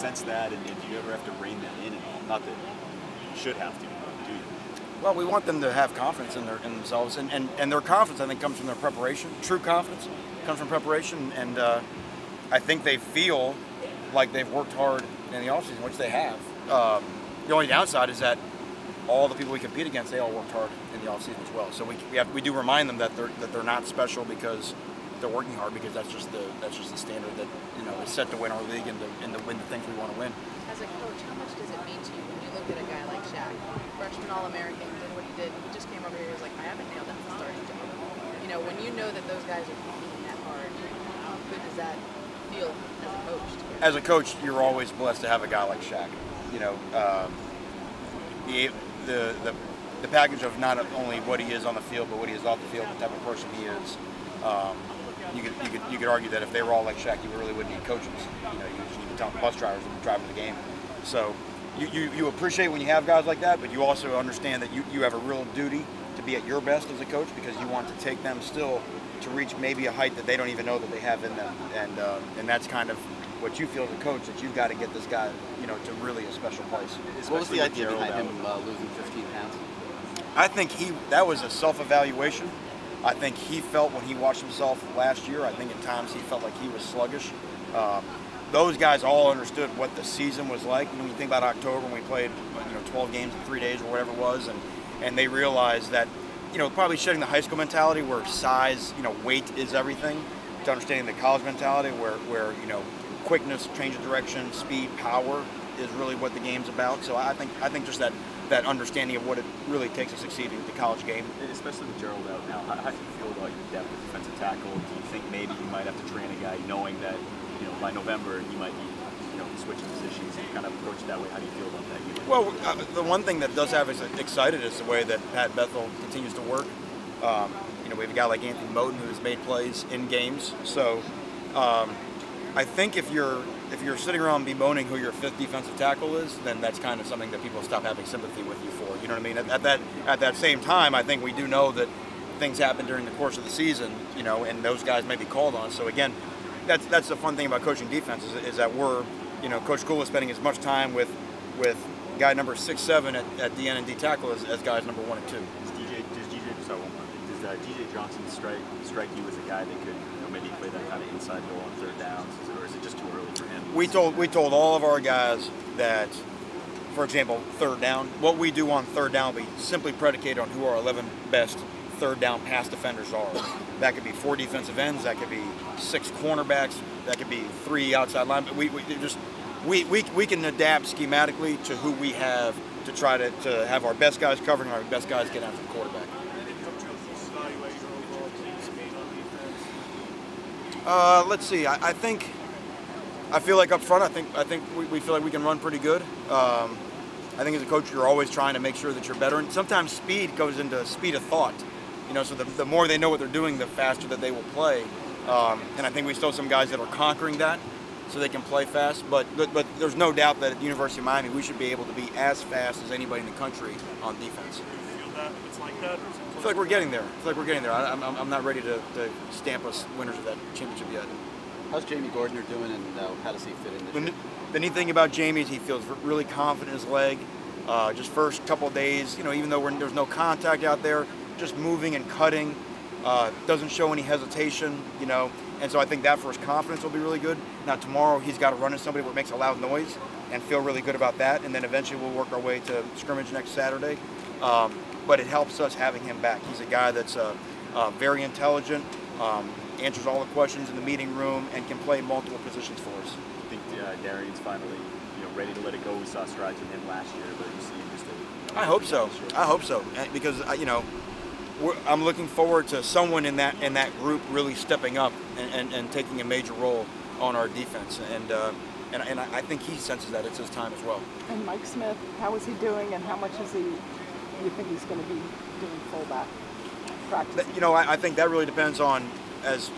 sense that, and do you ever have to rein that in at all? Not that you should have to, but do you? Well, we want them to have confidence in themselves, and their confidence, I think, comes from their preparation. True confidence comes from preparation, and I think they feel like they've worked hard in the offseason, which they have. The only downside is that all the people we compete against, they all worked hard in the offseason as well. So we do remind them that they're not special because they're working hard, because that's just the standard that is set to win our league and to win the things we want to win. As a coach, how much does it mean to you when you look at a guy like Shaq, freshman All-American, did what he did, he just came over here, he was like, I haven't nailed that starting job. When you know that those guys are competing that hard, how good does that feel as a coach? As a coach, you're always blessed to have a guy like Shaq. The package of not only what he is on the field, but what he is off the field, the type of person he is. You could argue that if they were all like Shaq, you really wouldn't need coaches. You just need to tell bus drivers and driving the game. So you appreciate when you have guys like that, but you also understand that you have a real duty to be at your best as a coach, because you want to take them still to reach maybe a height that they don't even know that they have in them, and that's kind of what you feel as a coach, that you've got to get this guy, to really a special place. What was the idea behind him losing 15 pounds? I think that was a self-evaluation. I think he felt when he watched himself last year, I think at times he felt like he was sluggish. Those guys all understood what the season was like. When you think about October, when we played 12 games in 3 days or whatever it was, and they realized that probably shedding the high school mentality where size, weight is everything, to understanding the college mentality where quickness, change of direction, speed, power is really what the game's about. So I think just that understanding of what it really takes to succeed in the college game. Especially with Gerald out now, how do you feel about your depth of defensive tackle? Do you think maybe you might have to train a guy knowing that by November he might be switching positions and kind of approach it that way? How do you feel about that? Well, the one thing that does have us excited is the way that Pat Bethel continues to work. We have a guy like Anthony Moten who has made plays in games. So I think if you're sitting around bemoaning who your fifth defensive tackle is, then that's kind of something that people stop having sympathy with you for. You know what I mean? At that same time, I think we do know that things happen during the course of the season, and those guys may be called on. So again, that's the fun thing about coaching defense is that we're, Coach Cool is spending as much time with guy number 6-7 at DN and D tackle as guys number 1 and 2. Does DJ Johnson strike you as a guy that could maybe play that kind of inside goal on third downs, or is it just too early for him? We told all of our guys that, for example, third down, what we do on third down will be simply predicated on who our 11 best third down pass defenders are. That could be 4 defensive ends, that could be 6 cornerbacks, that could be 3 outside linemen. We can adapt schematically to who we have to try to have our best guys covering, our best guys get after the quarterback. Let's see. I feel like up front, I think we feel like we can run pretty good. I think as a coach, you're always trying to make sure that you're better. And sometimes speed goes into speed of thought. So the more they know what they're doing, the faster that they will play. And I think we still have some guys that are conquering that, so they can play fast. But there's no doubt that at the University of Miami, we should be able to be as fast as anybody in the country on defense. Do you feel that it's like that? I feel like we're getting there. I'm not ready to stamp us winners of that championship yet. How's Jamie Gordner doing, and how does he fit in this year? The neat thing about Jamie is he feels really confident in his leg. Just first couple of days, even though there's no contact out there, just moving and cutting, doesn't show any hesitation, and so I think that for his confidence will be really good. Now tomorrow he's got to run into somebody where it makes a loud noise and feel really good about that, and then eventually we'll work our way to scrimmage next Saturday. But it helps us having him back. He's a guy that's very intelligent, answers all the questions in the meeting room, and can play multiple positions for us. I think Darian's finally ready to let it go. We saw strides in him last year, but you see him just I hope so. I hope so, because I'm looking forward to someone in that group really stepping up and taking a major role on our defense, and I think he senses that it's his time as well. And Mike Smith, how is he doing, and how much is he? You think he's going to be doing fullback practice? I think that really depends on, as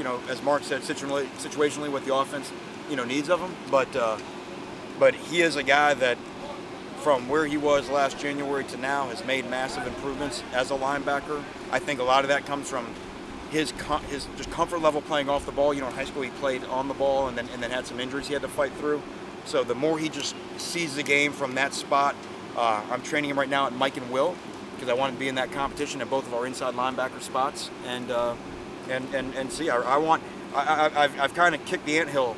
Mark said, situationally what the offense needs of him. But he is a guy that, from where he was last January to now, has made massive improvements as a linebacker. I think a lot of that comes from his just comfort level playing off the ball. In high school he played on the ball and then had some injuries he had to fight through. So the more he just sees the game from that spot, I'm training him right now at Mike and Will because I want to be in that competition at both of our inside linebacker spots and see. I've kind of kicked the anthill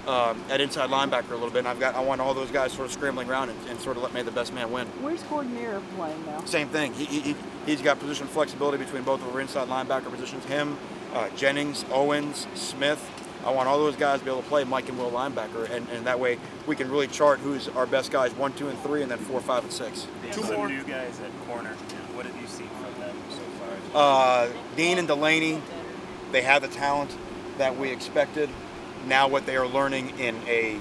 at inside linebacker a little bit, and I want all those guys sort of scrambling around and sort of let the best man win. Where's Gordonier playing now? Same thing. He's got position flexibility between both of our inside linebacker positions. Him, Jennings, Owens, Smith. I want all those guys to be able to play Mike and Will linebacker, and that way we can really chart who's our best guys 1, 2, and 3, and then 4, 5, and 6. Two more new guys at corner. What have you seen from them so far? Dean and Delaney, they have the talent that we expected. Now what they are learning in a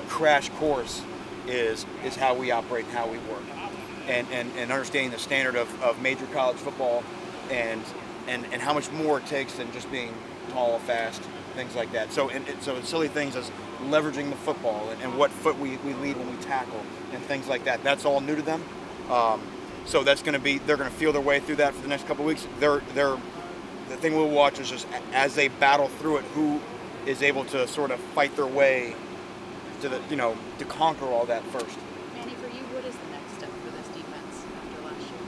crash course is how we operate and how we work, and understanding the standard of major college football and how much more it takes than just being tall, fast, things like that. So silly things as leveraging the football and what foot we lead when we tackle and things like that. That's all new to them. So that's going to be, they're going to feel their way through that for the next couple of weeks. The thing we'll watch is just as they battle through it, who is able to sort of fight their way to to conquer all that first. Manny, for you, what is the next step for this defense after last year?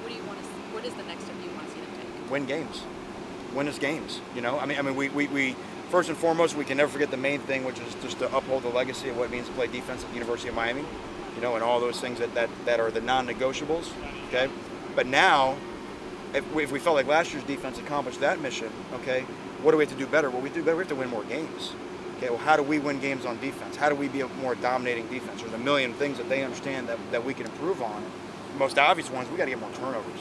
What do you want to see? What is the next step you want to see them take? Win games. Win us games. I mean, we first and foremost, we can never forget the main thing, which is just to uphold the legacy of what it means to play defense at the University of Miami, and all those things that are the non-negotiables. Okay, but now, if we felt like last year's defense accomplished that mission, okay, what do we have to do better? Well, we have to win more games. Okay, well, how do we win games on defense? How do we be a more dominating defense? There's a million things that they understand that we can improve on. The most obvious ones, we got to get more turnovers.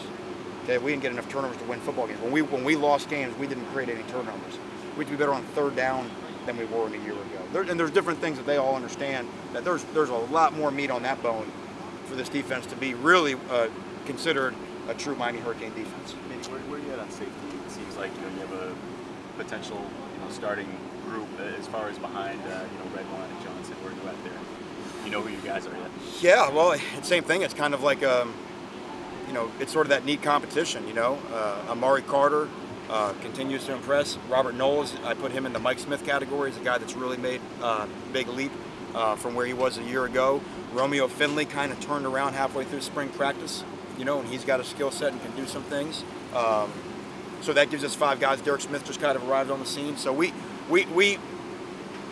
Okay, we didn't get enough turnovers to win football games. When we lost games, we didn't create any turnovers. We had to be better on third down than we were a year ago. And there's different things that they all understand. That there's a lot more meat on that bone for this defense to be really considered a true Miami Hurricane defense. Manny, where are you at on safety? It seems like you have a potential starting group as far as behind Redwine and Johnson. Where are you at there? You know who you guys are yet? Yeah, well, it's same thing. It's kind of like it's sort of that neat competition. Amari Carter continues to impress. Robert Knowles, I put him in the Mike Smith category. He's a guy that's really made a big leap from where he was a year ago. Romeo Finley kind of turned around halfway through spring practice, and he's got a skill set and can do some things. So that gives us 5 guys. Derek Smith just kind of arrived on the scene. So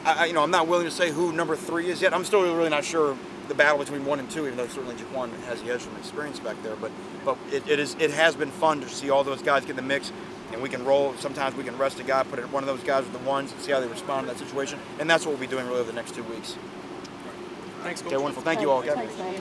I'm not willing to say who number 3 is yet. I'm still really not sure the battle between 1 and 2, even though certainly Jaquan has the edge from experience back there. But it has been fun to see all those guys get in the mix, and we can roll. Sometimes we can rest a guy, put one of those guys with the ones, and see how they respond to that situation. And that's what we'll be doing really over the next 2 weeks. Thanks, Coach. Okay, wonderful. Thank you all. Thanks, Manny.